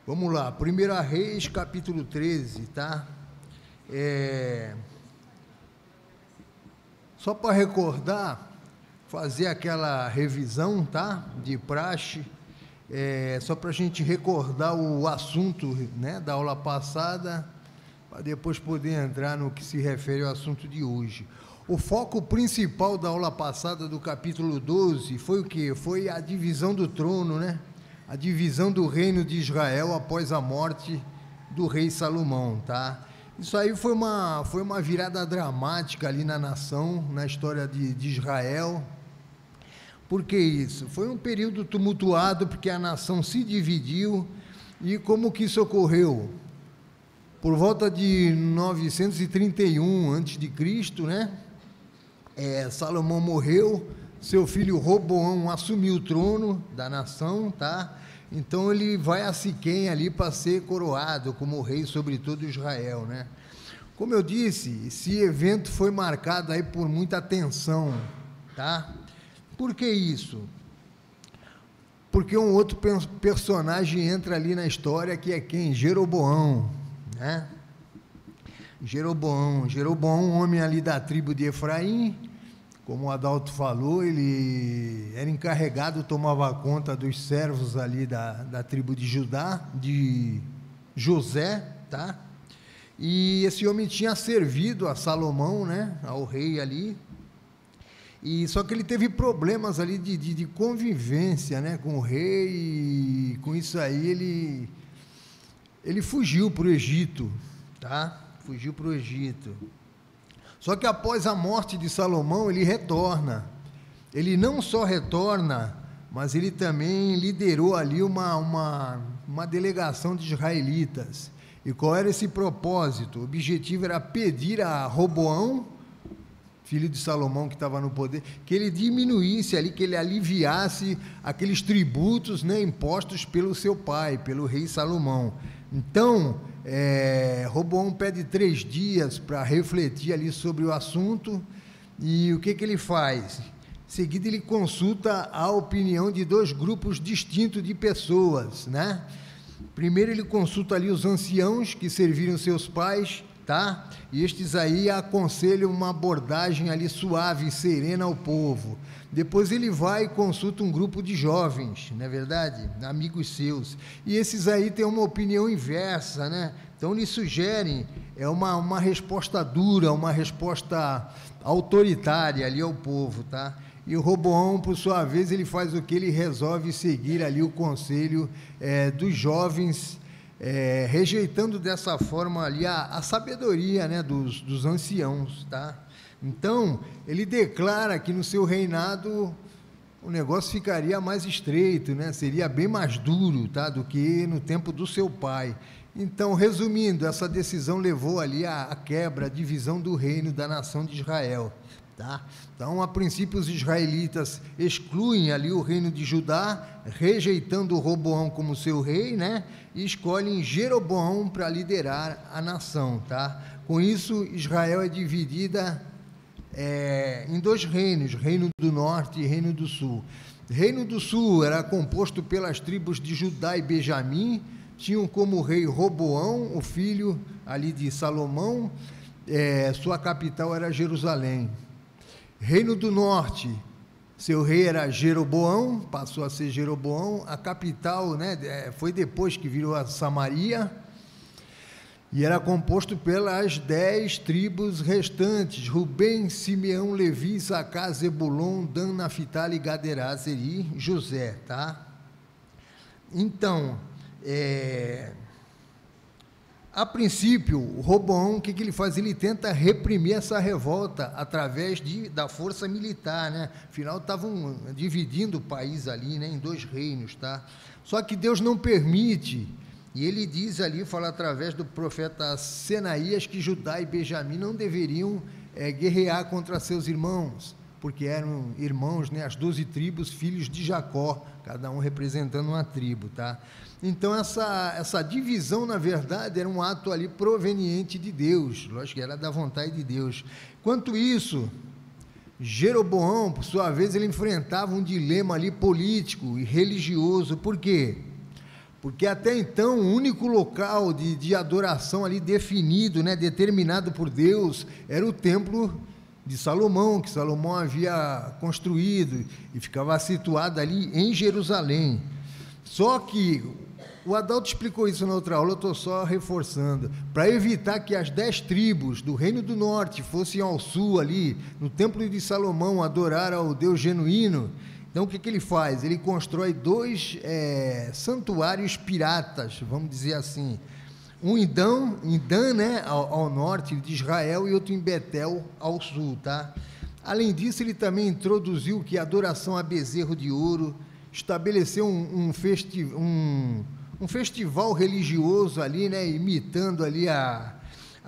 Vamos lá, 1 Reis, capítulo 13, tá? Só para recordar, fazer aquela revisão, tá? De praxe, só para a gente recordar o assunto, né, da aula passada, para depois poder entrar no que se refere ao assunto de hoje. O foco principal da aula passada, do capítulo 12, foi o quê? Foi a divisão do trono, né? A divisão do reino de Israel após a morte do rei Salomão, tá? Isso aí foi uma virada dramática ali na nação, na história de Israel. Por que isso? Foi um período tumultuado, porque a nação se dividiu. E como que isso ocorreu? Por volta de 931 a.C., né? Salomão morreu, seu filho Roboão assumiu o trono da nação, tá? Então ele vai a Siquém ali para ser coroado como rei sobre todo Israel, né? Como eu disse, esse evento foi marcado aí por muita tensão, tá? Por que isso? Porque um outro personagem entra ali na história, que é quem? Jeroboão, né? Jeroboão, um homem ali da tribo de Efraim. Como o Adalto falou, ele era encarregado, tomava conta dos servos ali da tribo de Judá, de José, tá? E esse homem tinha servido a Salomão, né, ao rei ali, e só que ele teve problemas ali de convivência, né, com o rei, e com isso aí ele fugiu para o Egito, tá? Fugiu para o Egito. Só que após a morte de Salomão, ele retorna. Ele não só retorna, mas ele também liderou ali uma delegação de israelitas. E qual era esse propósito? O objetivo era pedir a Roboão, filho de Salomão que estava no poder, que ele diminuísse ali, que ele aliviasse aqueles tributos, né, impostos pelo seu pai, pelo rei Salomão. Então, Roboão pede 3 dias para refletir ali sobre o assunto, e o que ele faz? Em seguida ele consulta a opinião de 2 grupos distintos de pessoas, né? Primeiro ele consulta ali os anciãos que serviram seus pais, tá? E estes aí aconselham uma abordagem ali suave e serena ao povo. Depois ele vai e consulta um grupo de jovens, não é verdade? Amigos seus. E esses aí têm uma opinião inversa, né? Então lhe sugerem uma resposta dura, uma resposta autoritária ali ao povo, tá? E o Roboão, por sua vez, ele faz o que? Ele resolve seguir ali o conselho dos jovens, rejeitando dessa forma ali a sabedoria, né, dos anciãos, tá? Então, ele declara que no seu reinado o negócio ficaria mais estreito, né? Seria bem mais duro, tá, do que no tempo do seu pai. Então, resumindo, essa decisão levou ali à quebra, à divisão do reino da nação de Israel, tá? Então, a princípio, os israelitas excluem ali o reino de Judá, rejeitando o Roboão como seu rei, né? E escolhem Jeroboão para liderar a nação, tá? Com isso, Israel é dividida em 2 reinos, Reino do Norte e Reino do Sul. Reino do Sul era composto pelas tribos de Judá e Benjamim, tinham como rei Roboão, o filho ali de Salomão, sua capital era Jerusalém. Reino do Norte, seu rei era Jeroboão, passou a ser Jeroboão, a capital, né, foi depois que virou a Samaria, e era composto pelas 10 tribos restantes: Rubem, Simeão, Levi, Issacar, Zebulon, Dan, Naftali, Gad, Aser e José, tá? Então, a princípio, o Roboão, o que ele faz? Ele tenta reprimir essa revolta através da força militar, né? Afinal, estavam dividindo o país ali, né, em 2 reinos, tá? Só que Deus não permite, e ele diz ali, fala através do profeta Senaías, que Judá e Benjamim não deveriam guerrear contra seus irmãos, porque eram irmãos, né, as 12 tribos, filhos de Jacó, cada um representando uma tribo, tá? Então, essa divisão, na verdade, era um ato ali proveniente de Deus, lógico que era da vontade de Deus. Quanto isso, Jeroboão, por sua vez, ele enfrentava um dilema ali político e religioso. Por quê? porque até então o único local de adoração ali definido, né, determinado por Deus, era o templo de Salomão, que Salomão havia construído e ficava situado ali em Jerusalém. Só que o Adalto explicou isso na outra aula, eu estou só reforçando, para evitar que as 10 tribos do Reino do Norte fossem ao sul ali, no templo de Salomão, adorar ao Deus genuíno. Então o que ele faz? Ele constrói 2 santuários piratas, vamos dizer assim, um em Dan, né, ao norte de Israel, e outro em Betel, ao sul, tá? Além disso, ele também introduziu que a adoração a bezerro de ouro, estabeleceu um festival religioso ali, né, imitando ali a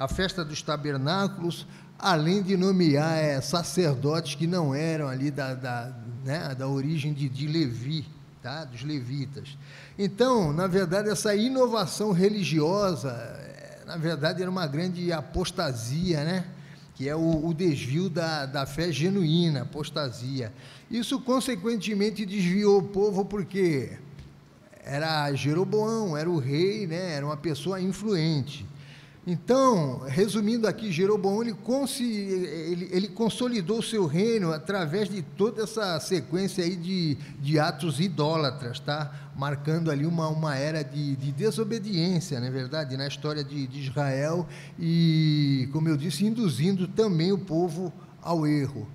festa dos tabernáculos, além de nomear sacerdotes que não eram ali da origem de Levi, tá? Dos levitas. Então, na verdade, essa inovação religiosa, na verdade, era uma grande apostasia, né? Que é o desvio da fé genuína, apostasia. Isso, consequentemente, desviou o povo porque era Jeroboão, era o rei, né? Era uma pessoa influente. Então, resumindo aqui, Jeroboão ele consolidou o seu reino através de toda essa sequência aí de atos idólatras, tá? Marcando ali uma era de desobediência, não é verdade, na história de Israel, e, como eu disse, induzindo também o povo ao erro.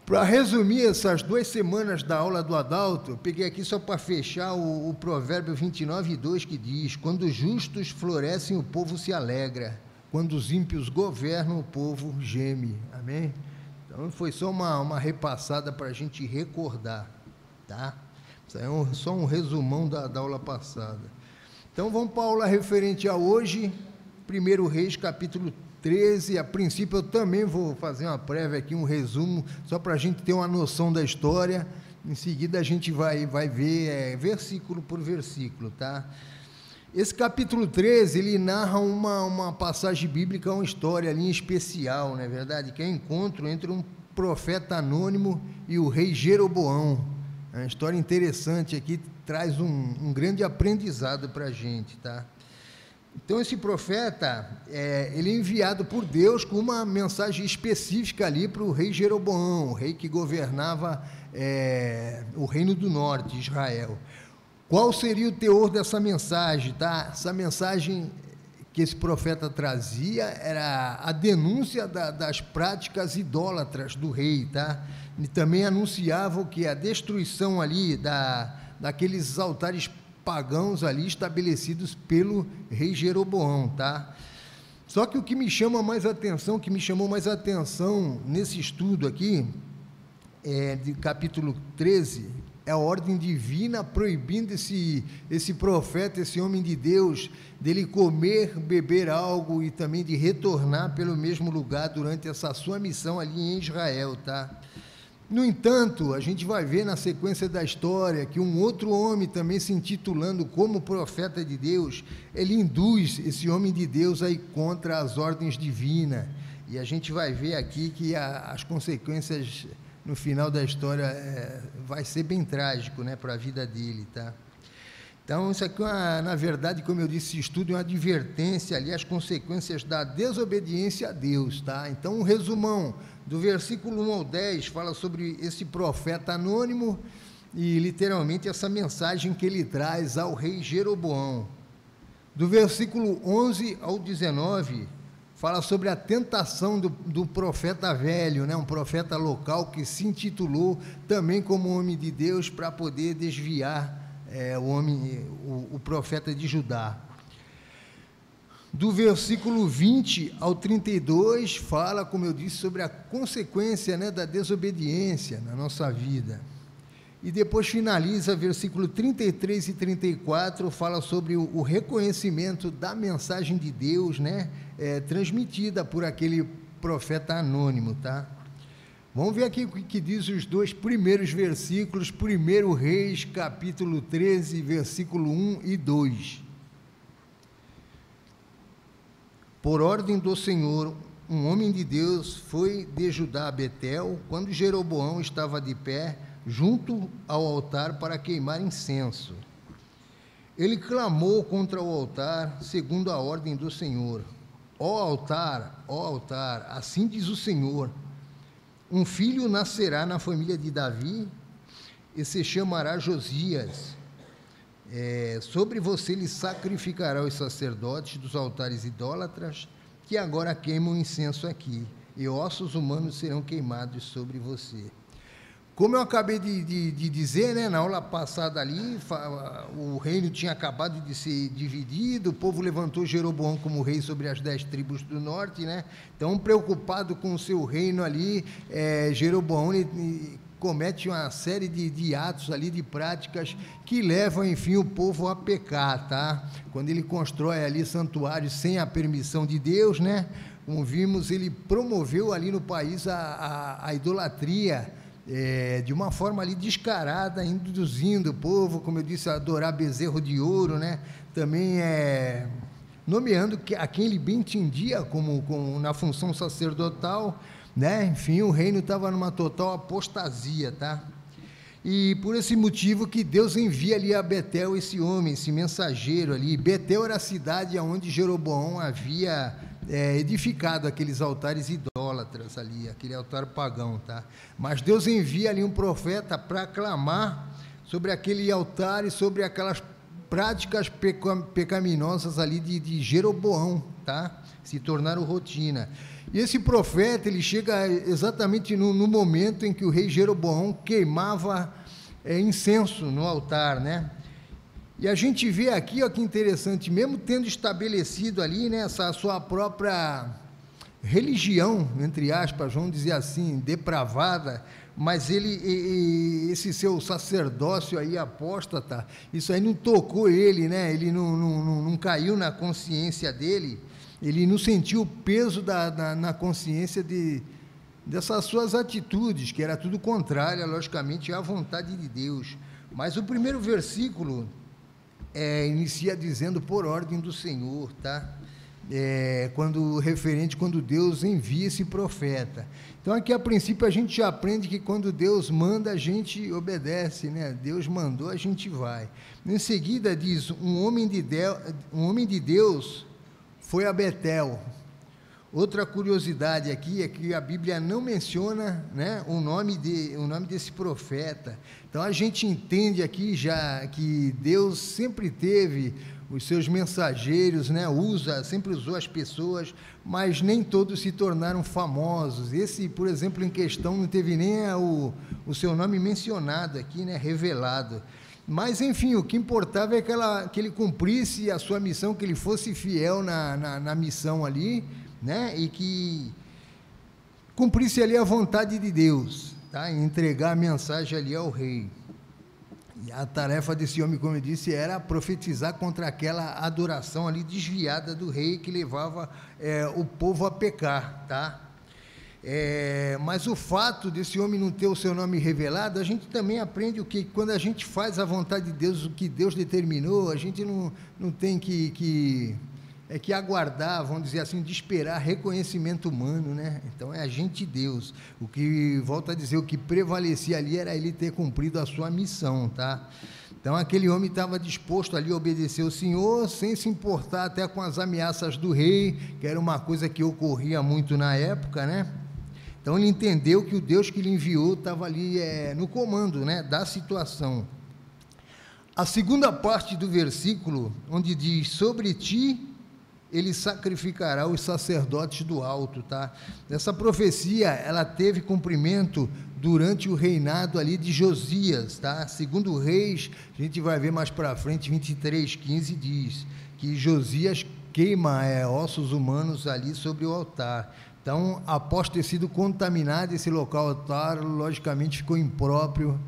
Para resumir essas 2 semanas da aula do Adalto, eu peguei aqui só para fechar o provérbio 29:2, que diz: quando os justos florescem, o povo se alegra, quando os ímpios governam, o povo geme. Amém? Então foi só uma repassada para a gente recordar, tá? Isso é só um resumão da aula passada. Então vamos para a aula referente a hoje, 1 Reis, capítulo 13, a princípio eu também vou fazer uma prévia aqui, um resumo, só para a gente ter uma noção da história. Em seguida a gente vai ver versículo por versículo, tá? Esse capítulo 13, ele narra uma passagem bíblica, uma história ali em especial, não é verdade? Que é o encontro entre um profeta anônimo e o rei Jeroboão. É uma história interessante aqui, traz um grande aprendizado para a gente, tá? Então, esse profeta, ele é enviado por Deus com uma mensagem específica ali para o rei Jeroboão, o rei que governava o reino do norte, Israel. Qual seria o teor dessa mensagem, tá? Essa mensagem que esse profeta trazia era a denúncia das práticas idólatras do rei, tá? E também anunciava que a destruição ali daqueles altares pagãos ali estabelecidos pelo rei Jeroboão, tá? Só que o que me chamou mais atenção nesse estudo aqui, de capítulo 13, é a ordem divina proibindo esse profeta, esse homem de Deus, dele comer, beber algo e também de retornar pelo mesmo lugar durante essa sua missão ali em Israel, tá? No entanto, a gente vai ver na sequência da história que um outro homem, também se intitulando como profeta de Deus, ele induz esse homem de Deus a ir contra as ordens divinas. E a gente vai ver aqui que as consequências no final da história vai ser bem trágico, né, para a vida dele, tá? Então, isso aqui, na verdade, como eu disse, esse estudo é uma advertência ali, as consequências da desobediência a Deus, tá? Então, um resumão do versículo 1 ao 10 fala sobre esse profeta anônimo e, literalmente, essa mensagem que ele traz ao rei Jeroboão. Do versículo 11 ao 19, fala sobre a tentação do profeta velho, né? Um profeta local que se intitulou também como homem de Deus para poder desviar o profeta de Judá. Do versículo 20 ao 32, fala, como eu disse, sobre a consequência, né, da desobediência na nossa vida. E depois finaliza, versículo 33 e 34, fala sobre o reconhecimento da mensagem de Deus, né, transmitida por aquele profeta anônimo, tá? Vamos ver aqui o que diz os 2 primeiros versículos, 1 Reis, capítulo 13, versículo 1 e 2. Por ordem do Senhor, um homem de Deus foi de Judá a Betel, quando Jeroboão estava de pé, junto ao altar para queimar incenso. ele clamou contra o altar, segundo a ordem do Senhor. Ó altar, assim diz o Senhor, um filho nascerá na família de Davi, e se chamará Josias. Sobre você lhe sacrificará os sacerdotes dos altares idólatras, que agora queimam incenso aqui, e ossos humanos serão queimados sobre você. Como eu acabei de dizer, né, na aula passada ali, o reino tinha acabado de ser dividido, o povo levantou Jeroboão como rei sobre as 10 tribos do norte, né? Então, preocupado com o seu reino ali, Jeroboão comete uma série de atos ali, de práticas que levam, enfim, o povo a pecar, tá? Quando ele constrói ali santuários sem a permissão de Deus, né? Como vimos, ele promoveu ali no país a idolatria, de uma forma ali descarada, induzindo o povo, como eu disse, a adorar bezerro de ouro, né? Também nomeando a quem ele bem entendia como na função sacerdotal, né? Enfim, o reino estava numa total apostasia, tá? E por esse motivo que Deus envia ali a Betel esse homem, esse mensageiro ali. Betel era a cidade onde Jeroboão havia edificado aqueles altares idólatras ali, aquele altar pagão, tá? Mas Deus envia ali um profeta para clamar sobre aquele altar e sobre aquelas práticas pecaminosas ali de Jeroboão, tá? Se tornaram rotina. E esse profeta, ele chega exatamente no momento em que o rei Jeroboão queimava incenso no altar, né? E a gente vê aqui, ó, que interessante, mesmo tendo estabelecido ali, né, essa sua própria religião, entre aspas, vamos dizer assim, depravada, mas esse seu sacerdócio aí apóstata, isso aí não tocou ele, né? Ele não caiu na consciência dele, ele não sentiu o peso na consciência dessas suas atitudes, que era tudo contrária, logicamente, à vontade de Deus. Mas o primeiro versículo inicia dizendo por ordem do Senhor, tá? Quando Deus envia esse profeta. Então aqui a princípio a gente já aprende que quando Deus manda a gente obedece, né? Deus mandou, a gente vai. Em seguida diz, um homem de Deus foi a Betel. Outra curiosidade aqui é que a Bíblia não menciona, né, o nome desse profeta. Então a gente entende aqui já que Deus sempre teve os seus mensageiros, né, sempre usou as pessoas, mas nem todos se tornaram famosos. Esse, por exemplo, em questão, não teve nem o seu nome mencionado aqui, né, revelado. Mas, enfim, o que importava é que ele cumprisse a sua missão, que ele fosse fiel na missão ali, né? E que cumprisse ali a vontade de Deus, tá? E entregar a mensagem ali ao rei. E a tarefa desse homem, como eu disse, era profetizar contra aquela adoração ali desviada do rei que levava o povo a pecar, tá? Mas o fato desse homem não ter o seu nome revelado, a gente também aprende o que quando a gente faz a vontade de Deus, o que Deus determinou, a gente não tem que aguardar, vamos dizer assim, de esperar reconhecimento humano, né? Então é agente de Deus. O que, volto a dizer, o que prevalecia ali era ele ter cumprido a sua missão, tá? Então aquele homem estava disposto ali a obedecer o Senhor, sem se importar até com as ameaças do rei, que era uma coisa que ocorria muito na época, né? Então ele entendeu que o Deus que lhe enviou estava ali no comando, né, da situação. A segunda parte do versículo, onde diz, sobre ti ele sacrificará os sacerdotes do alto, tá? Essa profecia, ela teve cumprimento durante o reinado ali de Josias, tá? Segundo Reis, a gente vai ver mais para frente, 23:15 diz que Josias queima ossos humanos ali sobre o altar. Então, após ter sido contaminado esse local altar, logicamente ficou impróprio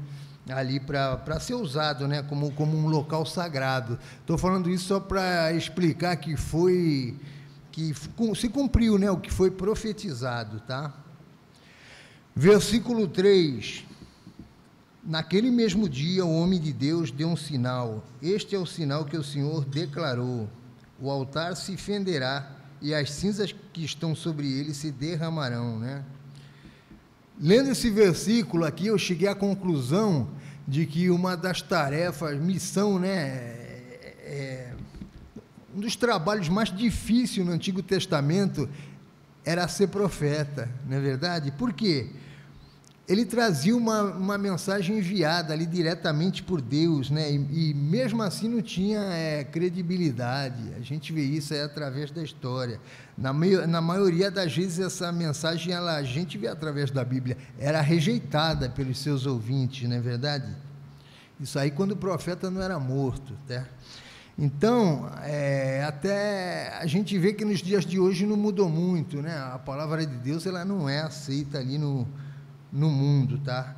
ali para ser usado, né, como um local sagrado. Estou falando isso só para explicar que se cumpriu, né, o que foi profetizado, tá? Versículo 3, naquele mesmo dia o homem de Deus deu um sinal, este é o sinal que o Senhor declarou, o altar se fenderá e as cinzas que estão sobre ele se derramarão, né? Lendo esse versículo aqui, eu cheguei à conclusão de que uma das tarefas, missão, né, um dos trabalhos mais difíceis no Antigo Testamento era ser profeta, não é verdade? Por quê? Ele trazia uma mensagem enviada ali diretamente por Deus, né? E mesmo assim não tinha credibilidade. A gente vê isso aí através da história. Na maioria das vezes essa mensagem, a gente vê através da Bíblia, era rejeitada pelos seus ouvintes, não é verdade? Isso aí quando o profeta não era morto, tá? Então, até a gente vê que nos dias de hoje não mudou muito, né? A palavra de Deus, ela não é aceita ali no mundo, tá?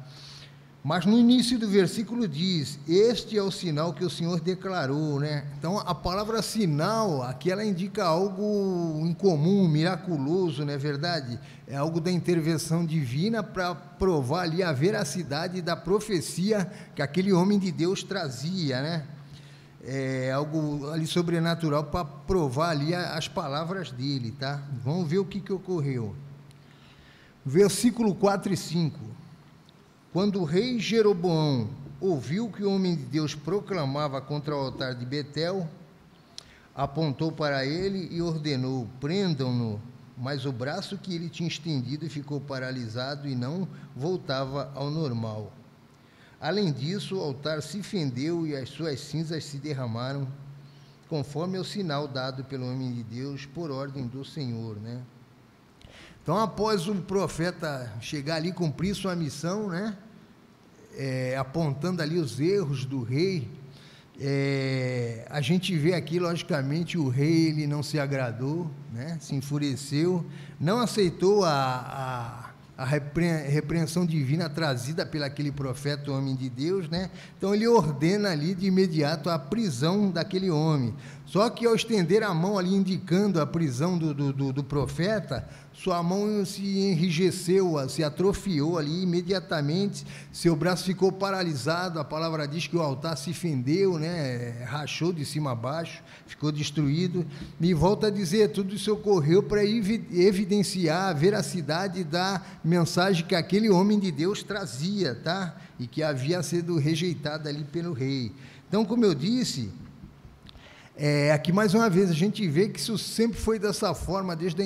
Mas no início do versículo diz: este é o sinal que o Senhor declarou, né? Então a palavra sinal aqui ela indica algo incomum, miraculoso, não é verdade? É algo da intervenção divina para provar ali a veracidade da profecia que aquele homem de Deus trazia, né? É algo ali sobrenatural para provar ali as palavras dele, tá? Vamos ver o que ocorreu. Versículo 4 e 5. Quando o rei Jeroboão ouviu que o homem de Deus proclamava contra o altar de Betel, apontou para ele e ordenou: prendam-no. Mas o braço que ele tinha estendido ficou paralisado e não voltava ao normal. Além disso, o altar se fendeu e as suas cinzas se derramaram, conforme o sinal dado pelo homem de Deus por ordem do Senhor, né? Então, após o profeta chegar ali, cumprir sua missão, né? Apontando ali os erros do rei, a gente vê aqui, logicamente, o rei ele não se agradou, né? Se enfureceu, não aceitou a repreensão divina trazida pelo aquele profeta, o homem de Deus, né? Então ele ordena ali de imediato a prisão daquele homem. Só que ao estender a mão ali indicando a prisão do profeta, sua mão se enrijeceu, se atrofiou ali imediatamente, seu braço ficou paralisado. A palavra diz que o altar se fendeu, né? Rachou de cima a baixo, ficou destruído. E volta a dizer, tudo isso ocorreu para evidenciar a veracidade da mensagem que aquele homem de Deus trazia, tá? E que havia sido rejeitada ali pelo rei. Então, como eu disse, aqui mais uma vez a gente vê que isso sempre foi dessa forma, desde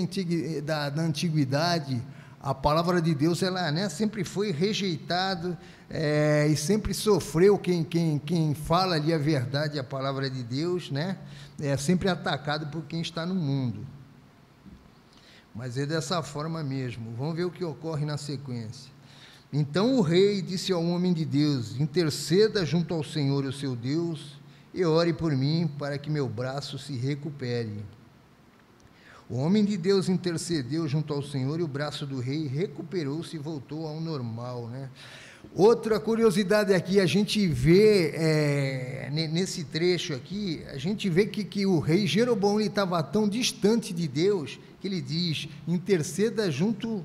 da antiguidade. A palavra de Deus, ela, né, sempre foi rejeitado, e sempre sofreu quem fala ali a verdade, a palavra de Deus, né, é sempre atacado por quem está no mundo. Mas é dessa forma mesmo. Vamos ver o que ocorre na sequência. Então o rei disse ao homem de Deus: interceda junto ao Senhor, o seu Deus, e ore por mim, para que meu braço se recupere. O homem de Deus intercedeu junto ao Senhor, e o braço do rei recuperou-se e voltou ao normal, né? Outra curiosidade aqui, a gente vê, nesse trecho aqui, a gente vê que o rei Jeroboão estava tão distante de Deus, que ele diz: interceda junto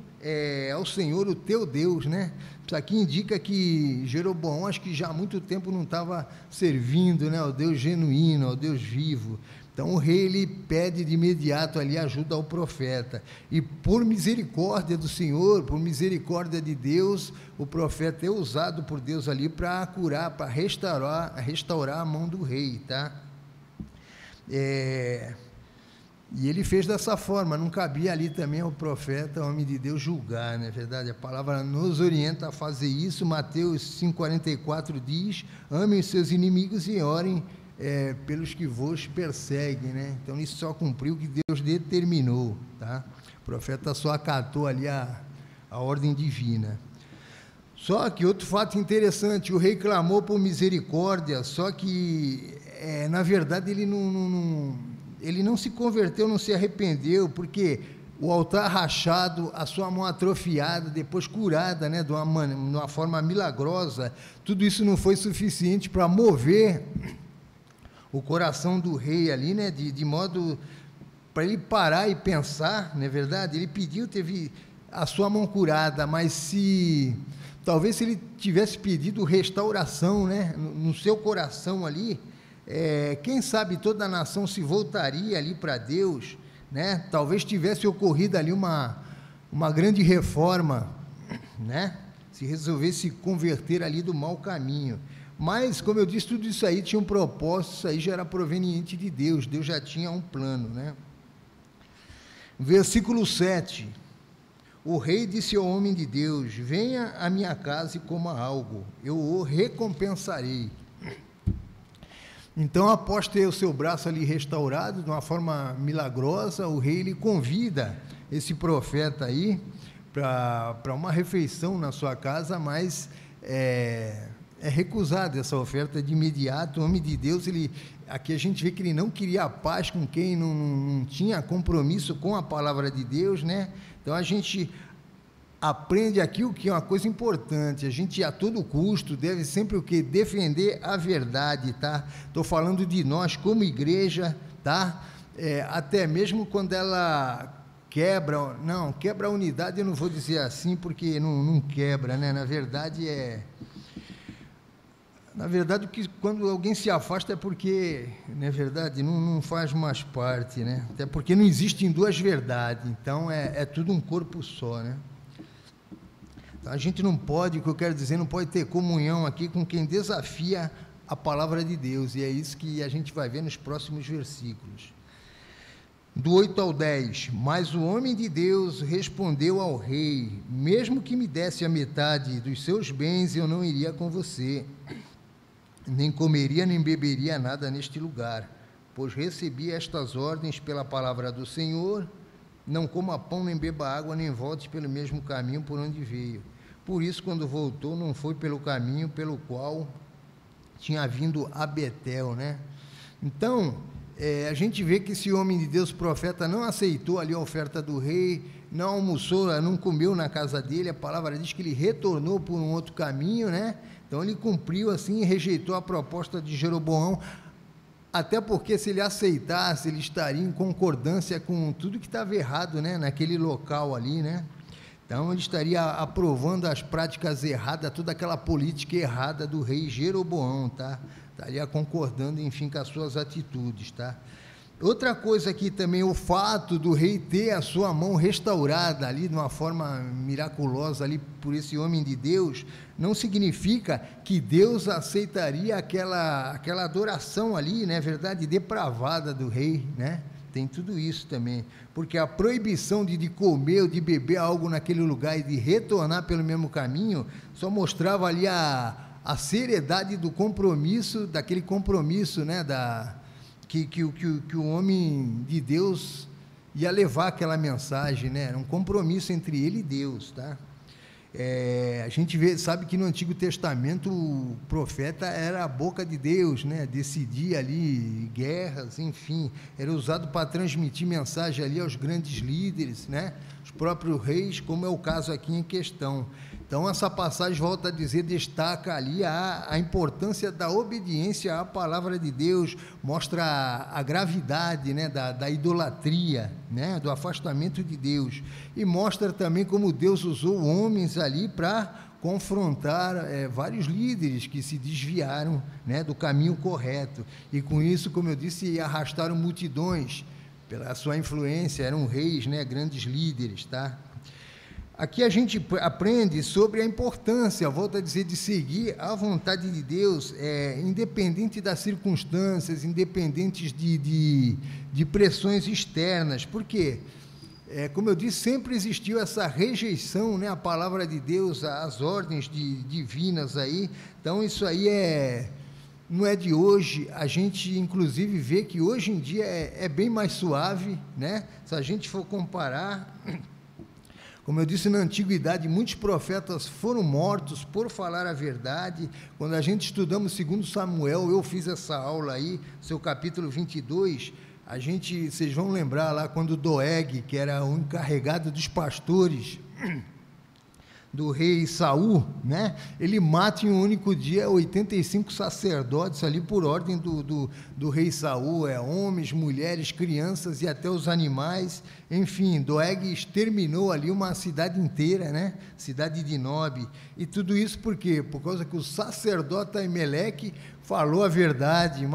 ao Senhor, o teu Deus, né? Isso aqui indica que Jeroboão, acho que já há muito tempo não estava servindo, né, ao Deus genuíno, ao Deus vivo. Então o rei ele pede de imediato ali ajuda ao profeta, e por misericórdia do Senhor, por misericórdia de Deus, o profeta é usado por Deus ali para curar, para restaurar a mão do rei, tá? E ele fez dessa forma, não cabia ali também ao profeta, homem de Deus, julgar, não é verdade? A palavra nos orienta a fazer isso. Mateus 5,44 diz: amem os seus inimigos e orem pelos que vos perseguem, né? Então isso só cumpriu o que Deus determinou, tá? O profeta só acatou ali a ordem divina. Só que outro fato interessante, o rei clamou por misericórdia, só que na verdade ele não se converteu, não se arrependeu, porque o altar rachado, a sua mão atrofiada, depois curada, né, de uma forma milagrosa, tudo isso não foi suficiente para mover o coração do rei ali, né, de modo para ele parar e pensar, não é verdade? Ele pediu, teve a sua mão curada, mas talvez se ele tivesse pedido restauração, né, no seu coração ali, quem sabe toda a nação se voltaria ali para Deus, né? Talvez tivesse ocorrido ali uma grande reforma, né? Se resolvesse converter ali do mau caminho. Mas, como eu disse, tudo isso aí tinha um propósito, isso aí já era proveniente de Deus, Deus já tinha um plano, né? Versículo 7, o rei disse ao homem de Deus: venha à minha casa e coma algo, eu o recompensarei. Então, após ter o seu braço ali restaurado, de uma forma milagrosa, o rei lhe convida esse profeta aí para uma refeição na sua casa, mas é recusada essa oferta de imediato. O homem de Deus, aqui a gente vê que ele não queria a paz com quem não tinha compromisso com a palavra de Deus, né? Então a gente aprende aqui o que é uma coisa importante: a gente a todo custo deve sempre o que? Defender a verdade, tá? Estou falando de nós como igreja, tá? Até mesmo quando ela quebra a unidade, eu não vou dizer assim, porque não quebra, né? Na verdade, quando alguém se afasta é porque, na verdade, não faz mais parte, né? Até porque não existem duas verdades, então é tudo um corpo só, né? Então, a gente não pode, o que eu quero dizer, não pode ter comunhão aqui com quem desafia a palavra de Deus, e é isso que a gente vai ver nos próximos versículos. Do 8 ao 10, mas o homem de Deus respondeu ao rei: mesmo que me desse a metade dos seus bens, eu não iria com você, nem comeria nem beberia nada neste lugar, pois recebi estas ordens pela palavra do Senhor: não coma pão, nem beba água, nem volte pelo mesmo caminho por onde veio. Por isso, quando voltou, não foi pelo caminho pelo qual tinha vindo a Betel, né? Então, a gente vê que esse homem de Deus, profeta, não aceitou ali a oferta do rei, não almoçou, não comeu na casa dele. A palavra diz que ele retornou por um outro caminho, né? Então ele cumpriu assim e rejeitou a proposta de Jeroboão, até porque se ele aceitasse, ele estaria em concordância com tudo que estava errado, né? Naquele local ali, né? Então ele estaria aprovando as práticas erradas, toda aquela política errada do rei Jeroboão, tá? Estaria concordando, enfim, com as suas atitudes, tá? Outra coisa aqui também, o fato do rei ter a sua mão restaurada ali de uma forma miraculosa ali por esse homem de Deus, não significa que Deus aceitaria aquela adoração ali, né, verdade, depravada do rei, né? Tem tudo isso também, porque a proibição de comer ou de beber algo naquele lugar e de retornar pelo mesmo caminho, só mostrava ali a seriedade do compromisso, daquele compromisso, né, que o homem de Deus ia levar aquela mensagem, né? Era um compromisso entre ele e Deus, tá? A gente sabe que no Antigo Testamento o profeta era a boca de Deus, né? Decidia ali guerras, enfim, era usado para transmitir mensagem ali aos grandes líderes, né? Os próprios reis, como é o caso aqui em questão. Então essa passagem, volta a dizer, destaca ali a importância da obediência à palavra de Deus, mostra a gravidade, né, da idolatria, né, do afastamento de Deus, e mostra também como Deus usou homens ali para confrontar vários líderes que se desviaram, né, do caminho correto, e com isso, como eu disse, arrastaram multidões pela sua influência, eram reis, né, grandes líderes, tá? Aqui a gente aprende sobre a importância, volto a dizer, de seguir a vontade de Deus, independente das circunstâncias, independentes de pressões externas. Por quê? Como eu disse, sempre existiu essa rejeição, né, à palavra de Deus, às ordens divinas aí. Então isso aí não é de hoje. A gente inclusive vê que hoje em dia é bem mais suave, né? Se a gente for comparar, como eu disse, na antiguidade, muitos profetas foram mortos por falar a verdade. Quando a gente estudamos 2 Samuel, eu fiz essa aula aí, seu capítulo 22, vocês vão lembrar lá quando Doeg, que era o encarregado dos pastores do rei Saul, né? Ele mata em um único dia 85 sacerdotes ali por ordem do rei Saul, homens, mulheres, crianças e até os animais. Enfim, Doeg exterminou ali uma cidade inteira, né? Cidade de Nob. E tudo isso por quê? Por causa que o sacerdote Aimeleque falou a verdade,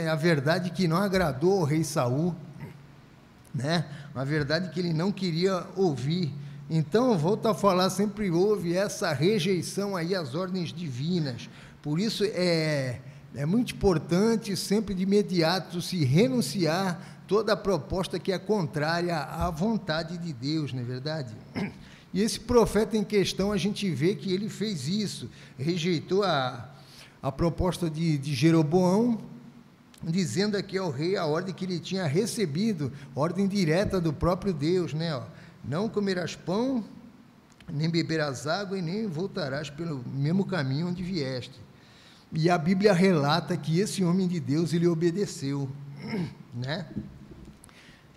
a verdade que não agradou ao rei Saul, né? Uma verdade que ele não queria ouvir. Então, volto a falar, sempre houve essa rejeição aí às ordens divinas. Por isso é muito importante sempre de imediato se renunciar toda a proposta que é contrária à vontade de Deus, não é verdade? E esse profeta em questão, a gente vê que ele fez isso, rejeitou a proposta de Jeroboão, dizendo aqui ao rei a ordem que ele tinha recebido, ordem direta do próprio Deus, né? Ó, não comerás pão, nem beberás água, e nem voltarás pelo mesmo caminho onde vieste. E a Bíblia relata que esse homem de Deus, ele obedeceu, né?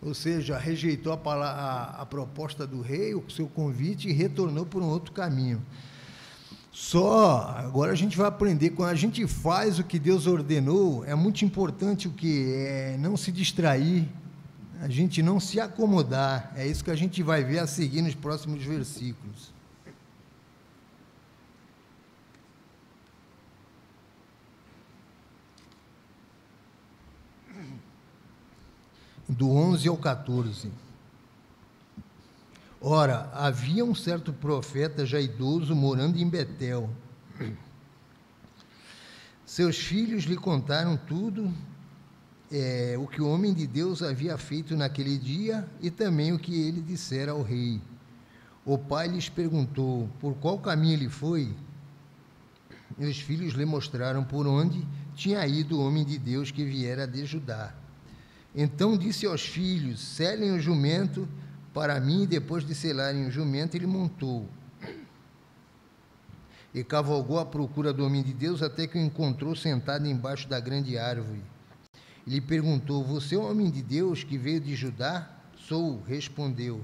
Ou seja, rejeitou a proposta do rei, o seu convite, e retornou por um outro caminho. Só, agora a gente vai aprender, quando a gente faz o que Deus ordenou, é muito importante o que? Não se distrair, a gente não se acomodar. É isso que a gente vai ver a seguir nos próximos versículos. Do 11 ao 14. Ora, havia um certo profeta já idoso morando em Betel. Seus filhos lhe contaram tudo, o que o homem de Deus havia feito naquele dia e também o que ele dissera ao rei. O pai lhes perguntou por qual caminho ele foi, e os filhos lhe mostraram por onde tinha ido o homem de Deus que viera de Judá. Então disse aos filhos: selem o jumento para mim, e depois de selarem o jumento, ele montou e cavalgou à procura do homem de Deus, até que o encontrou sentado embaixo da grande árvore. Ele perguntou: você é o homem de Deus que veio de Judá? Sou, respondeu.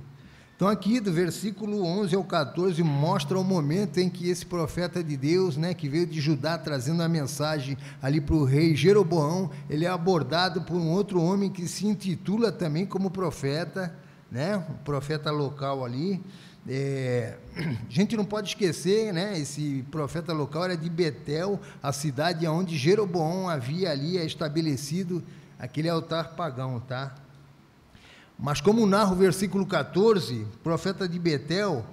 Então aqui do versículo 11 ao 14 mostra o momento em que esse profeta de Deus, né, que veio de Judá trazendo a mensagem ali para o rei Jeroboão, ele é abordado por um outro homem que se intitula também como profeta, né, um profeta local ali. A gente não pode esquecer, né, esse profeta local era de Betel, a cidade onde Jeroboão havia ali estabelecido aquele altar pagão, tá? Mas como narra o versículo 14, o profeta de Betel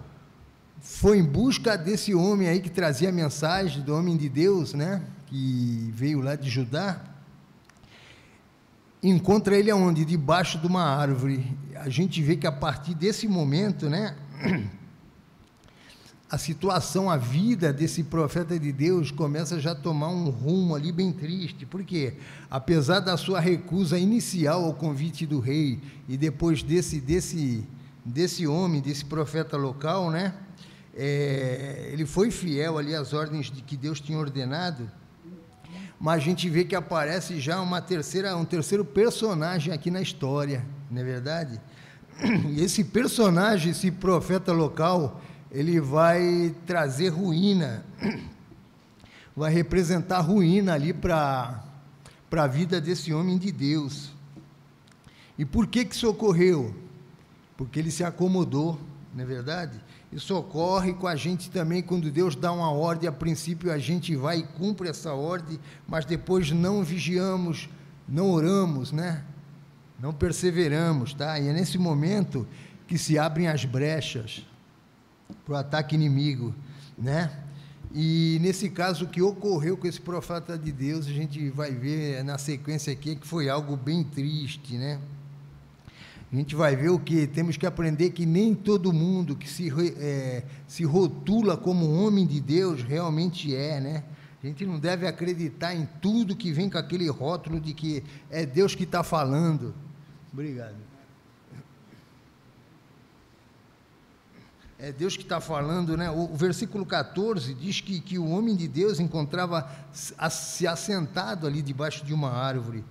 foi em busca desse homem aí que trazia a mensagem do homem de Deus, né, que veio lá de Judá. Encontra ele aonde? Debaixo de uma árvore. A gente vê que a partir desse momento, né, a situação, a vida desse profeta de Deus começa já a tomar um rumo ali bem triste. Por quê? Apesar da sua recusa inicial ao convite do rei, e depois desse homem, desse profeta local, né, ele foi fiel ali às ordens de que Deus tinha ordenado, mas a gente vê que aparece já um terceiro personagem aqui na história, não é verdade? E esse personagem, esse profeta local, ele vai trazer ruína, vai representar ruína ali para a vida desse homem de Deus. E por que isso ocorreu? Porque ele se acomodou, não é verdade? Isso ocorre com a gente também, quando Deus dá uma ordem, a princípio a gente vai e cumpre essa ordem, mas depois não vigiamos, não oramos, né? Não perseveramos, tá? E é nesse momento que se abrem as brechas para o ataque inimigo, né? E nesse caso, o que ocorreu com esse profeta de Deus, a gente vai ver na sequência aqui, que foi algo bem triste, né? A gente vai ver o que temos que aprender, que nem todo mundo que se rotula como um homem de Deus realmente é, né? A gente não deve acreditar em tudo que vem com aquele rótulo de que é Deus que está falando. Obrigado. É Deus que está falando, né? O versículo 14 diz que o homem de Deus encontrava-se assentado ali debaixo de uma árvore.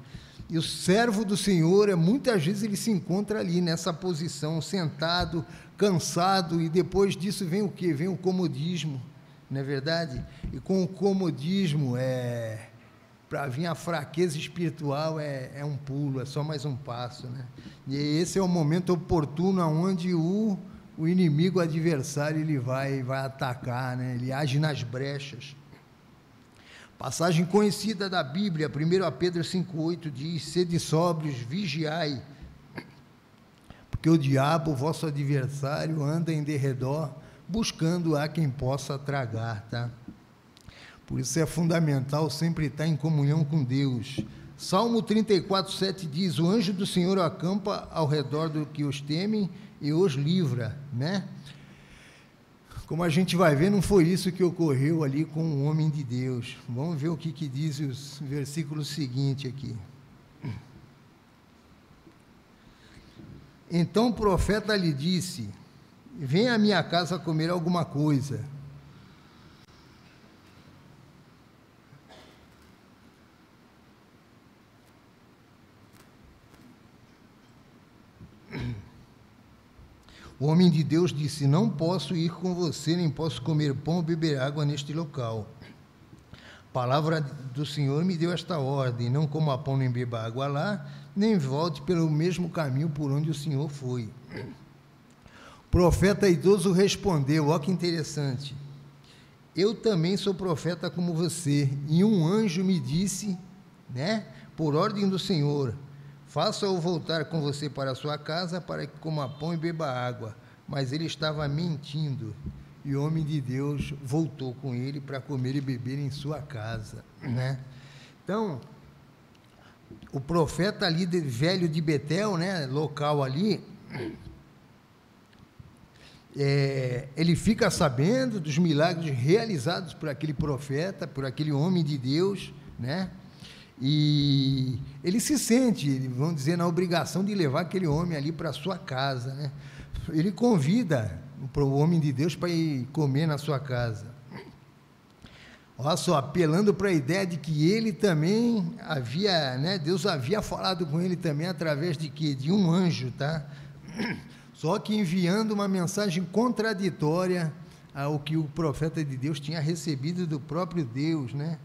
E o servo do Senhor, muitas vezes ele se encontra ali nessa posição, sentado, cansado, e depois disso vem o quê? Vem o comodismo, não é verdade? E com o comodismo, para vir a fraqueza espiritual, é um pulo, é só mais um passo, né? E esse é o momento oportuno onde o inimigo, o adversário, ele vai atacar, né? Ele age nas brechas. Passagem conhecida da Bíblia, 1 Pedro 5,8 diz: sede sóbrios, vigiai, porque o diabo, vosso adversário, anda em derredor, buscando a quem possa tragar, tá? Por isso é fundamental sempre estar em comunhão com Deus. Salmo 34:7 diz: o anjo do Senhor acampa ao redor do que os temem e os livra, né? Como a gente vai ver, não foi isso que ocorreu ali com o homem de Deus. Vamos ver o que diz os versículos seguintes aqui. Então o profeta lhe disse: venha à minha casa comer alguma coisa. O homem de Deus disse: não posso ir com você, nem posso comer pão ou beber água neste local. A palavra do Senhor me deu esta ordem: não coma pão nem beba água lá, nem volte pelo mesmo caminho por onde o Senhor foi. O profeta idoso respondeu: ó que interessante, eu também sou profeta como você, e um anjo me disse, né, por ordem do Senhor, faça-o voltar com você para a sua casa, para que coma pão e beba água. Mas ele estava mentindo, e o homem de Deus voltou com ele para comer e beber em sua casa, né? Então, o profeta ali, velho de Betel, né, local ali, ele fica sabendo dos milagres realizados por aquele profeta, por aquele homem de Deus, né? E ele se sente, vamos dizer, na obrigação de levar aquele homem ali para a sua casa, né? Ele convida o homem de Deus para ir comer na sua casa. Olha só, apelando para a ideia de que ele também havia, né, Deus havia falado com ele também através de quê? De um anjo, tá? Só que enviando uma mensagem contraditória ao que o profeta de Deus tinha recebido do próprio Deus, né?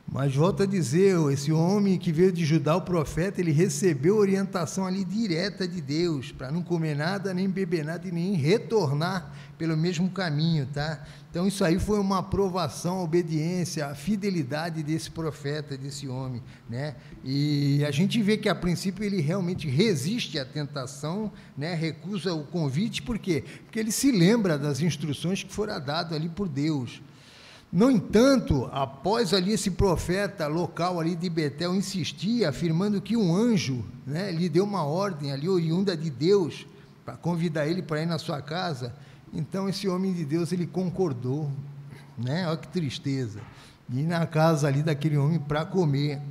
Mas volto a dizer, esse homem que veio de Judá, o profeta, ele recebeu orientação ali direta de Deus, para não comer nada, nem beber nada, e nem retornar pelo mesmo caminho, tá? Então isso aí foi uma aprovação, a obediência, a fidelidade desse profeta, desse homem, né? E a gente vê que a princípio ele realmente resiste à tentação, né? Recusa o convite, por quê? Porque ele se lembra das instruções que foram dadas ali por Deus. No entanto, após ali esse profeta local ali de Betel insistir, afirmando que um anjo, né, lhe deu uma ordem ali oriunda de Deus, para convidar ele para ir na sua casa, então esse homem de Deus, ele concordou, né? Olha que tristeza, ir na casa ali daquele homem para comer.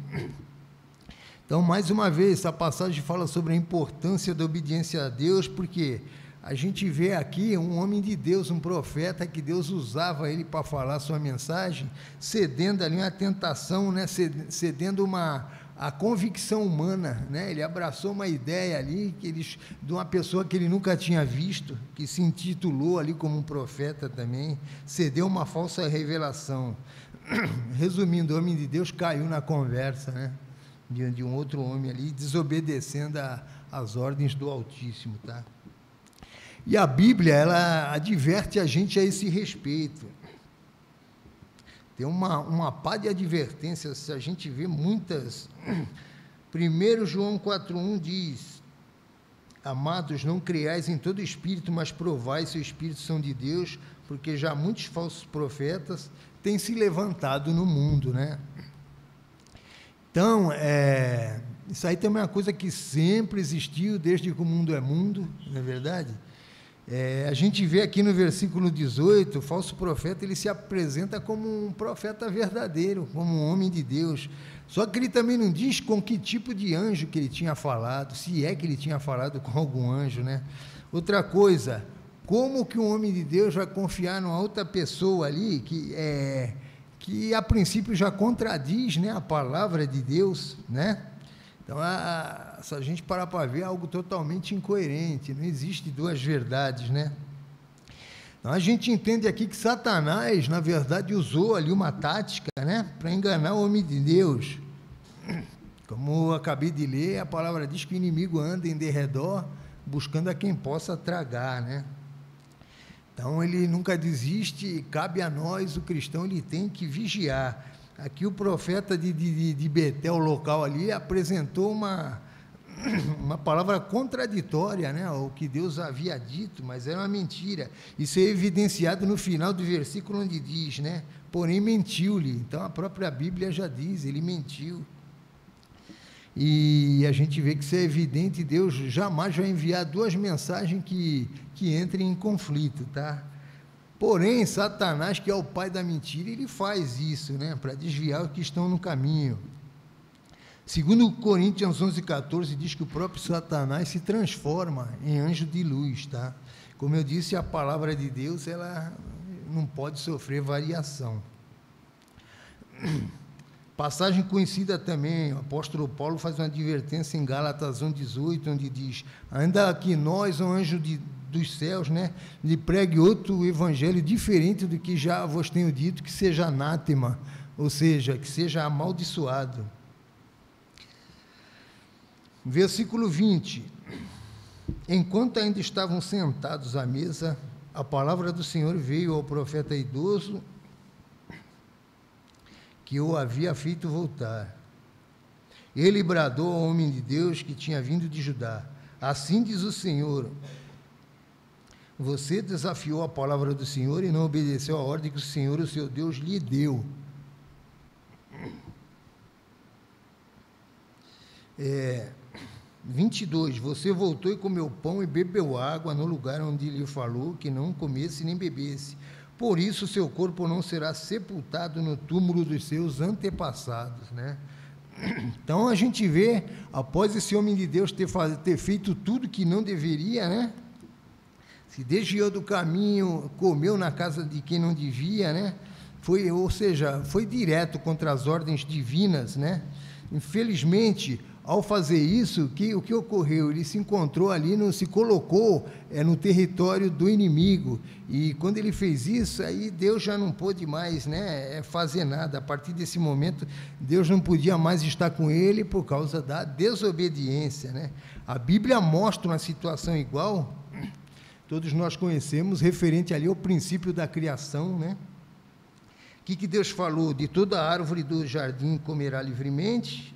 Então, mais uma vez, essa passagem fala sobre a importância da obediência a Deus, porque a gente vê aqui um homem de Deus, um profeta, que Deus usava ele para falar sua mensagem, cedendo ali uma tentação, né? Cedendo a convicção humana, né? Ele abraçou uma ideia ali, de uma pessoa que ele nunca tinha visto, que se intitulou ali como um profeta também, cedeu uma falsa revelação. Resumindo, o homem de Deus caiu na conversa, né? De um outro homem ali, desobedecendo às ordens do Altíssimo, tá? E a Bíblia, ela adverte a gente a esse respeito. Tem uma pá de advertências, a gente vê muitas. 1 João 4,1 diz: amados, não creiais em todo espírito, mas provai se os espíritos são de Deus, porque já muitos falsos profetas têm se levantado no mundo, né? Então, isso aí também é uma coisa que sempre existiu, desde que o mundo é mundo, não é verdade? A gente vê aqui no versículo 18, o falso profeta, ele se apresenta como um profeta verdadeiro, como um homem de Deus, só que ele também não diz com que tipo de anjo que ele tinha falado, se é que ele tinha falado com algum anjo, né? Outra coisa, como que um homem de Deus vai confiar numa outra pessoa ali, que a princípio já contradiz, né, a palavra de Deus, né? Então, se a gente parar para ver, é algo totalmente incoerente, não existe duas verdades, né? Então, a gente entende aqui que Satanás, na verdade, usou ali uma tática, né, para enganar o homem de Deus. Como eu acabei de ler, a palavra diz que o inimigo anda em derredor, buscando a quem possa tragar, né? Então, ele nunca desiste, cabe a nós, o cristão, ele tem que vigiar. Aqui o profeta de Betel, local ali, apresentou uma palavra contraditória, né, ao que Deus havia dito, mas era uma mentira. Isso é evidenciado no final do versículo, onde diz, né, porém mentiu-lhe. Então a própria Bíblia já diz, ele mentiu. E a gente vê que isso é evidente, Deus jamais vai enviar duas mensagens que entrem em conflito, tá? Porém, Satanás, que é o pai da mentira, ele faz isso, né, para desviar os que estão no caminho. Segundo Coríntios 11:14, diz que o próprio Satanás se transforma em anjo de luz, tá? Como eu disse, a palavra de Deus, ela não pode sofrer variação. Passagem conhecida também, o apóstolo Paulo faz uma advertência em Gálatas 1:18, onde diz, ainda que nós, um anjo dos céus, né, lhe pregue outro evangelho diferente do que já vos tenho dito, que seja anátema, ou seja, que seja amaldiçoado. Versículo 20, enquanto ainda estavam sentados à mesa, a palavra do Senhor veio ao profeta idoso, que o havia feito voltar. Ele bradou ao homem de Deus que tinha vindo de Judá, assim diz o Senhor, você desafiou a palavra do Senhor e não obedeceu a ordem que o Senhor, o seu Deus, lhe deu. 22, você voltou e comeu pão e bebeu água no lugar onde lhe falou que não comesse nem bebesse. Por isso, seu corpo não será sepultado no túmulo dos seus antepassados, né? Então, a gente vê, após esse homem de Deus ter feito tudo que não deveria, né? Se desviou do caminho, comeu na casa de quem não devia, né? Ou seja, foi direto contra as ordens divinas, né? Infelizmente, ao fazer isso, o que ocorreu? Ele se encontrou ali, se colocou no território do inimigo, e quando ele fez isso, aí Deus já não pôde mais, né, fazer nada. A partir desse momento, Deus não podia mais estar com ele por causa da desobediência, né? A Bíblia mostra uma situação igual, todos nós conhecemos, referente ali ao princípio da criação, né? O que Deus falou? De toda árvore do jardim comerá livremente,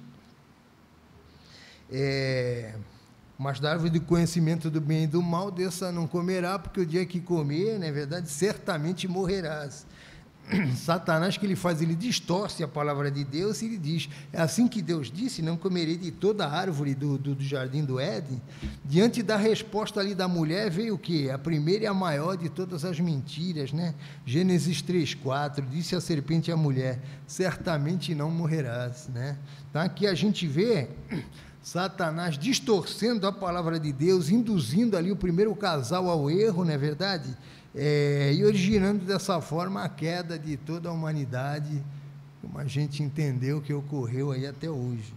mas da árvore do conhecimento do bem e do mal, dessa não comerá, porque o dia que comer, na verdade, certamente morrerás. Satanás, que ele faz? Ele distorce a palavra de Deus e ele diz, é assim que Deus disse, não comerei de toda a árvore do jardim do Éden. Diante da resposta ali da mulher, veio o quê? A primeira e a maior de todas as mentiras, né? Gênesis 3:4, disse a serpente à mulher, certamente não morrerás, né? Então aqui a gente vê Satanás distorcendo a palavra de Deus, induzindo ali o primeiro casal ao erro, não é verdade? E originando dessa forma a queda de toda a humanidade, como a gente entendeu que ocorreu aí até hoje.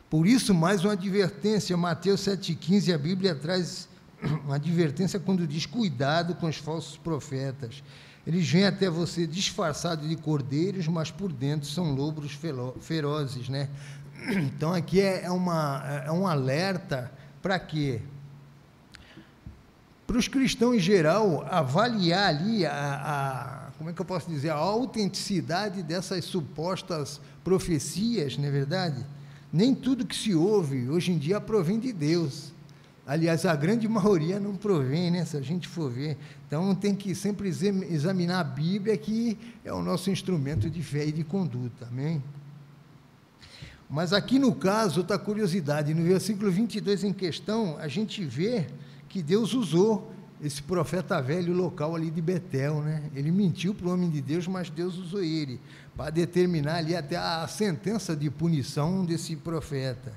Por isso, mais uma advertência, Mateus 7,15, a Bíblia traz uma advertência quando diz, cuidado com os falsos profetas, eles vêm até você disfarçados de cordeiros, mas por dentro são lobos ferozes, né? Então aqui é um alerta para quê? Para os cristãos em geral, avaliar ali como é que eu posso dizer, a autenticidade dessas supostas profecias, não é verdade? Nem tudo que se ouve hoje em dia provém de Deus. Aliás, a grande maioria não provém, né, se a gente for ver. Então, tem que sempre examinar a Bíblia, que é o nosso instrumento de fé e de conduta, amém? Mas aqui no caso, outra curiosidade, no versículo 22 em questão, a gente vê que Deus usou esse profeta velho local ali de Betel, né? Ele mentiu para o homem de Deus, mas Deus usou ele para determinar ali até a sentença de punição desse profeta.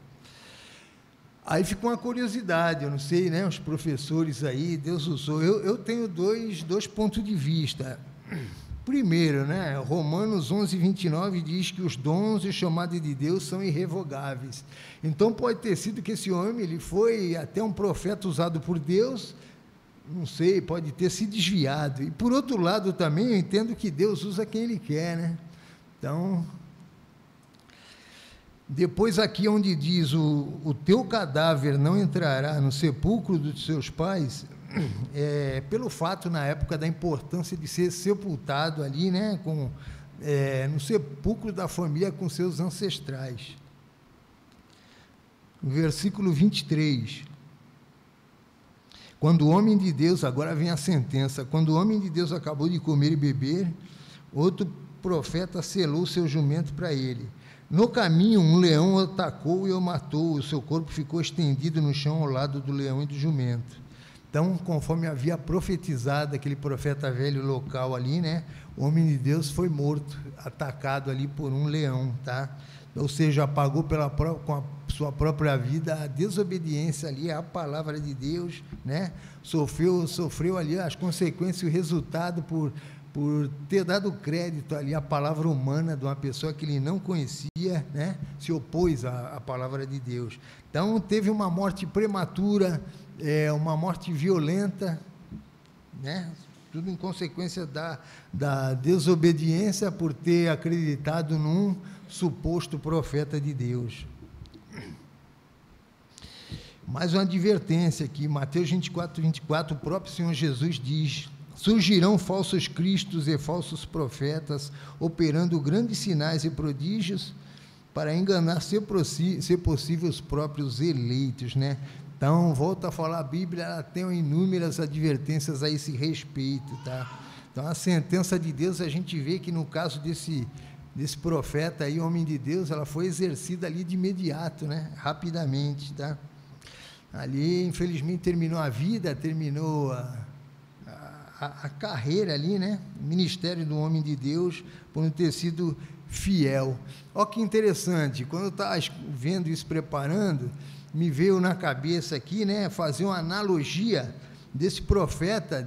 Aí fica uma curiosidade, eu não sei, né, os professores aí, Deus usou, eu tenho dois pontos de vista. Primeiro, né, Romanos 11:29 diz que os dons e chamados de Deus são irrevogáveis. Então pode ter sido que esse homem, ele foi até um profeta usado por Deus, não sei, pode ter se desviado. E por outro lado também, eu entendo que Deus usa quem Ele quer, né? Então, depois aqui onde diz, o teu cadáver não entrará no sepulcro dos seus pais, pelo fato, na época, da importância de ser sepultado ali, né, no sepulcro da família com seus ancestrais. versículo 23. Quando o homem de Deus, agora vem a sentença, quando o homem de Deus acabou de comer e beber, outro profeta selou seu jumento para ele. No caminho, um leão o atacou e o matou, o seu corpo ficou estendido no chão ao lado do leão e do jumento. Então, conforme havia profetizado aquele profeta velho local ali, né, o homem de Deus foi morto, atacado ali por um leão, tá? Ou seja, pagou com a sua própria vida a desobediência ali à palavra de Deus, né? Sofreu ali as consequências e o resultado por ter dado crédito ali à palavra humana de uma pessoa que ele não conhecia, né? Se opôs à palavra de Deus. Então, teve uma morte prematura, uma morte violenta, né? Tudo em consequência da desobediência por ter acreditado num suposto profeta de Deus. Mais uma advertência aqui, Mateus 24, 24, o próprio Senhor Jesus diz: surgirão falsos cristos e falsos profetas, operando grandes sinais e prodígios, para enganar, se possível, os próprios eleitos, né? Então, volta a falar, a Bíblia, ela tem inúmeras advertências a esse respeito, tá? Então, a sentença de Deus, a gente vê que no caso desse profeta aí, homem de Deus, ela foi exercida ali de imediato, né? Rapidamente, tá? Ali, infelizmente, terminou a vida, terminou a carreira ali, né? O ministério do homem de Deus, por não ter sido fiel. Olha que interessante, quando eu estava vendo isso, preparando, me veio na cabeça aqui, né, fazer uma analogia desse profeta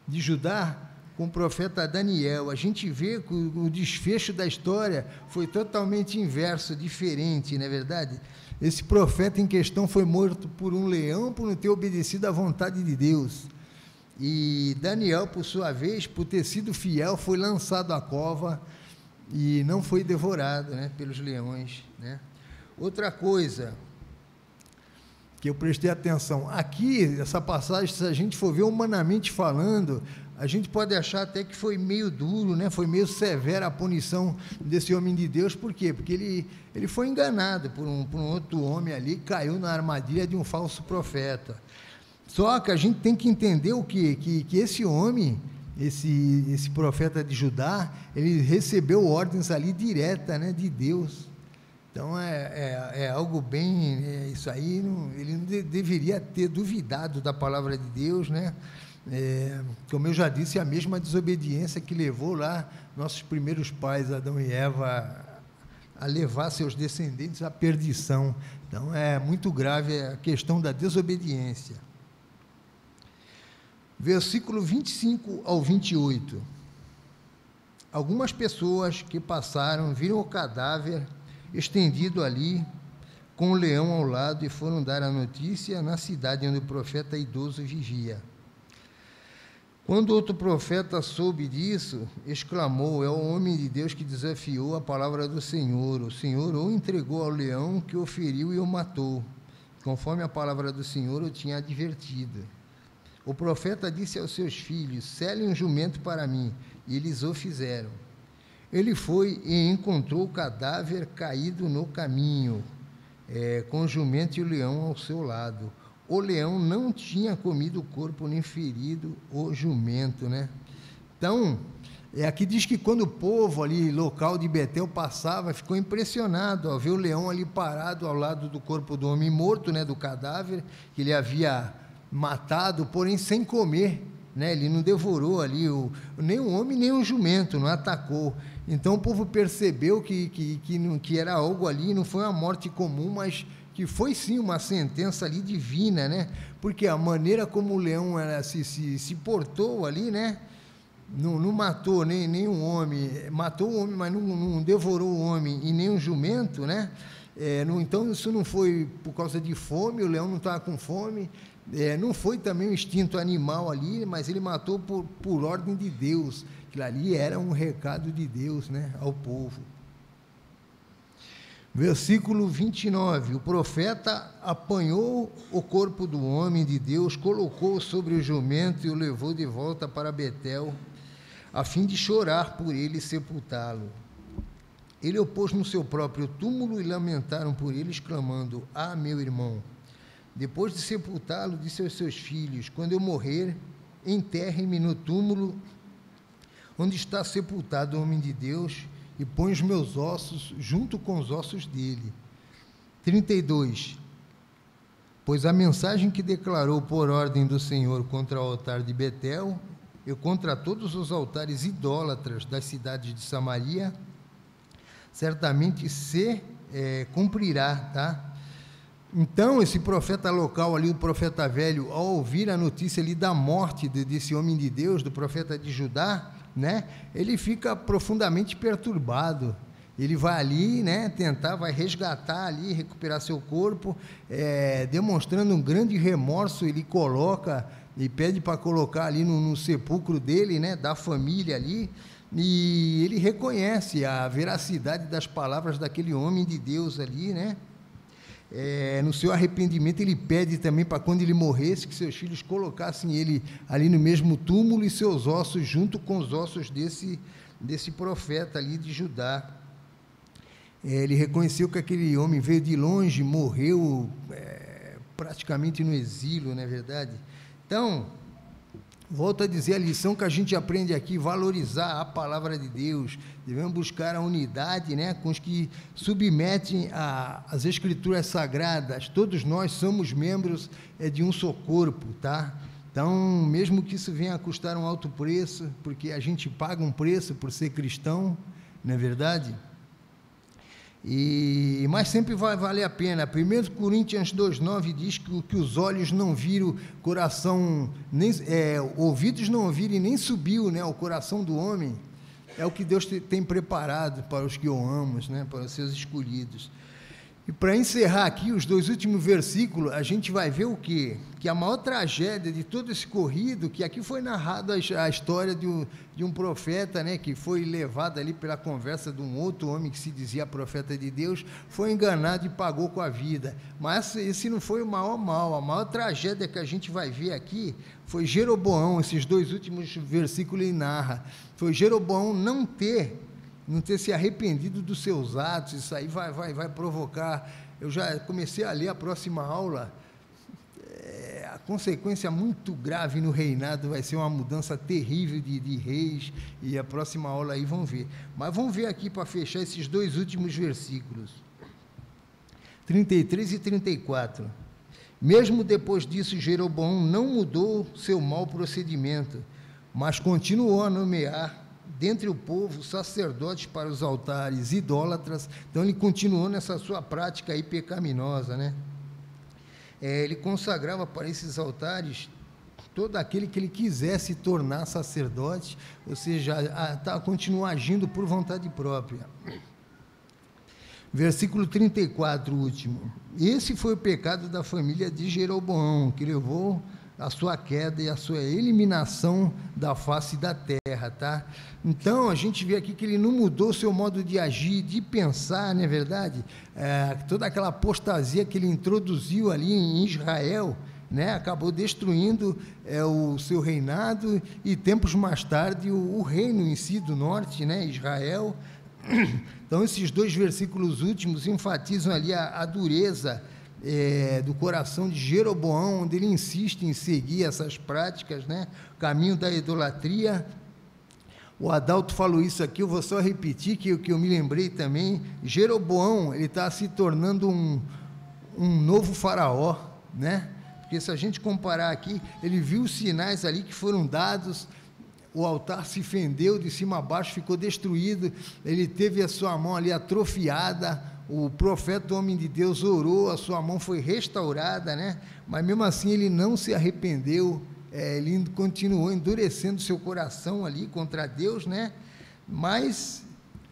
de Judá com o profeta Daniel. A gente vê que o desfecho da história foi totalmente inverso, diferente, não é verdade? Esse profeta em questão foi morto por um leão por não ter obedecido à vontade de Deus. E Daniel, por sua vez, por ter sido fiel, foi lançado à cova e não foi devorado, né, pelos leões, né? Outra coisa que eu prestei atenção, aqui, essa passagem, se a gente for ver humanamente falando, a gente pode achar até que foi meio duro, né? Foi meio severa a punição desse homem de Deus. Por quê? Porque ele foi enganado por um outro homem ali, caiu na armadilha de um falso profeta. Só que a gente tem que entender o quê? Que esse homem, esse profeta de Judá, ele recebeu ordens ali direta, né, de Deus. Então, é algo bem, isso aí, ele não deveria ter duvidado da palavra de Deus, né? Como eu já disse, a mesma desobediência que levou lá nossos primeiros pais, Adão e Eva, a levar seus descendentes à perdição. Então, é muito grave a questão da desobediência. Versículo 25 ao 28. Algumas pessoas que passaram viram o cadáver estendido ali, com o leão ao lado, e foram dar a notícia na cidade onde o profeta idoso vigia. Quando outro profeta soube disso, exclamou: é o homem de Deus que desafiou a palavra do Senhor. O Senhor o entregou ao leão, que o feriu e o matou, conforme a palavra do Senhor o tinha advertido. O profeta disse aos seus filhos: selem um jumento para mim, e eles o fizeram. Ele foi e encontrou o cadáver caído no caminho, com o jumento e o leão ao seu lado. O leão não tinha comido o corpo nem ferido o jumento, né? Então, aqui diz que quando o povo ali, local de Betel, passava, ficou impressionado ao ver o leão ali parado ao lado do corpo do homem morto, né, do cadáver, que ele havia matado, porém sem comer, né? Ele não devorou ali nem o homem nem o jumento, não atacou. Então o povo percebeu que era algo ali, não foi uma morte comum, mas que foi sim uma sentença ali divina, né? Porque a maneira como o leão se portou ali, né? Não matou nem um homem, matou o homem, mas não devorou o homem e nem um jumento, né? Então isso não foi por causa de fome, o leão não estava com fome, não foi também um instinto animal ali, mas ele matou por ordem de Deus. Aquilo ali era um recado de Deus, né, ao povo. Versículo 29, o profeta apanhou o corpo do homem de Deus, colocou sobre o jumento e o levou de volta para Betel, a fim de chorar por ele e sepultá-lo. Ele o pôs no seu próprio túmulo e lamentaram por ele, exclamando: Ah, meu irmão! Depois de sepultá-lo, disse aos seus filhos: Quando eu morrer, enterrem-me no túmulo onde está sepultado o homem de Deus, e põe os meus ossos junto com os ossos dele. 32. Pois a mensagem que declarou por ordem do Senhor contra o altar de Betel e contra todos os altares idólatras das cidades de Samaria, certamente se cumprirá, tá? Então, esse profeta local ali, o profeta velho, ao ouvir a notícia ali da morte desse homem de Deus, do profeta de Judá, né, ele fica profundamente perturbado. Ele vai ali, né, vai resgatar ali, recuperar seu corpo, demonstrando um grande remorso. Ele pede para colocar ali no sepulcro dele, né, da família ali, e ele reconhece a veracidade das palavras daquele homem de Deus ali, né. No seu arrependimento, ele pede também para quando ele morresse, que seus filhos colocassem ele ali no mesmo túmulo e seus ossos junto com os ossos desse profeta ali de Judá. Ele reconheceu que aquele homem veio de longe, morreu praticamente no exílio, não é verdade? Então, volto a dizer, a lição que a gente aprende aqui: valorizar a palavra de Deus. Devemos buscar a unidade, né, com os que submetem as escrituras sagradas. Todos nós somos membros de um só corpo, tá? Então, mesmo que isso venha a custar um alto preço, porque a gente paga um preço por ser cristão, não é verdade? Mas sempre vai valer a pena. 1 Coríntios 2,9 diz que os olhos não viram, ouvidos não ouviram e nem subiu, né, ao coração do homem. É o que Deus tem preparado para os que o amam, né, para os seus escolhidos. E para encerrar aqui os 2 últimos versículos, a gente vai ver o quê? Que a maior tragédia de todo esse corrido, que aqui foi narrada a história de um profeta, né, que foi levado ali pela conversa de um outro homem que se dizia profeta de Deus, foi enganado e pagou com a vida. Mas esse não foi o maior mal. A maior tragédia que a gente vai ver aqui foi Jeroboão. Esses 2 últimos versículos ele narra. Foi Jeroboão não ter se arrependido dos seus atos. Isso aí vai provocar. Eu já comecei a ler a próxima aula. A consequência muito grave no reinado vai ser uma mudança terrível de reis, e a próxima aula aí vão ver. Mas vamos ver aqui para fechar esses 2 últimos versículos, 33 e 34. Mesmo depois disso, Jeroboão não mudou seu mau procedimento, mas continuou a nomear dentre o povo sacerdotes para os altares idólatras. Então ele continuou nessa sua prática aí pecaminosa, né? Ele consagrava para esses altares todo aquele que ele quisesse tornar sacerdote, ou seja, continuar agindo por vontade própria. Versículo 34, último. Esse foi o pecado da família de Jeroboão, que levou a sua queda e a sua eliminação da face da terra, tá? Então, a gente vê aqui que ele não mudou seu modo de agir, de pensar, não é verdade? Toda aquela apostasia que ele introduziu ali em Israel, né, acabou destruindo o seu reinado, e tempos mais tarde o reino em si do norte, né, Israel. Então, esses 2 versículos últimos enfatizam ali a dureza do coração de Jeroboão, onde ele insiste em seguir essas práticas, né? O caminho da idolatria. O Adalto falou isso aqui, eu vou só repetir que eu me lembrei também. Jeroboão, ele está se tornando um novo faraó, né? Porque se a gente comparar aqui, ele viu os sinais ali que foram dados, o altar se fendeu de cima a baixo, ficou destruído, ele teve a sua mão ali atrofiada. O profeta, o homem de Deus, orou, a sua mão foi restaurada, né? Mas mesmo assim ele não se arrependeu, ele continuou endurecendo seu coração ali contra Deus, né? Mas,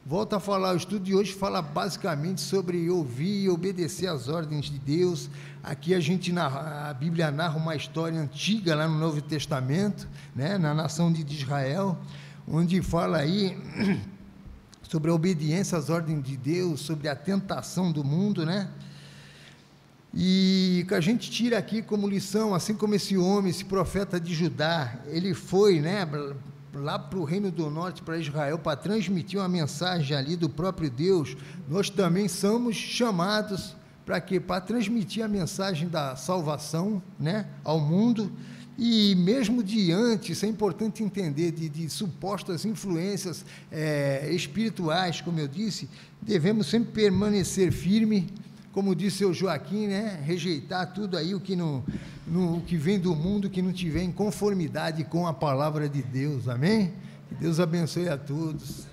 volto a falar, o estudo de hoje fala basicamente sobre ouvir e obedecer às ordens de Deus. Aqui a Bíblia narra uma história antiga lá no Novo Testamento, né? Na nação de Israel, onde fala aí sobre a obediência às ordens de Deus, sobre a tentação do mundo, né? E que a gente tira aqui como lição, assim como esse homem, esse profeta de Judá, ele foi, né, lá para o Reino do Norte, para Israel, para transmitir uma mensagem ali do próprio Deus, nós também somos chamados para quê? Para transmitir a mensagem da salvação, né, ao mundo. E mesmo diante, isso é importante entender, de supostas influências espirituais, como eu disse, devemos sempre permanecer firme, como disse o Joaquim, né? Rejeitar tudo aí o que, o que vem do mundo, que não tiver em conformidade com a palavra de Deus, amém? Que Deus abençoe a todos.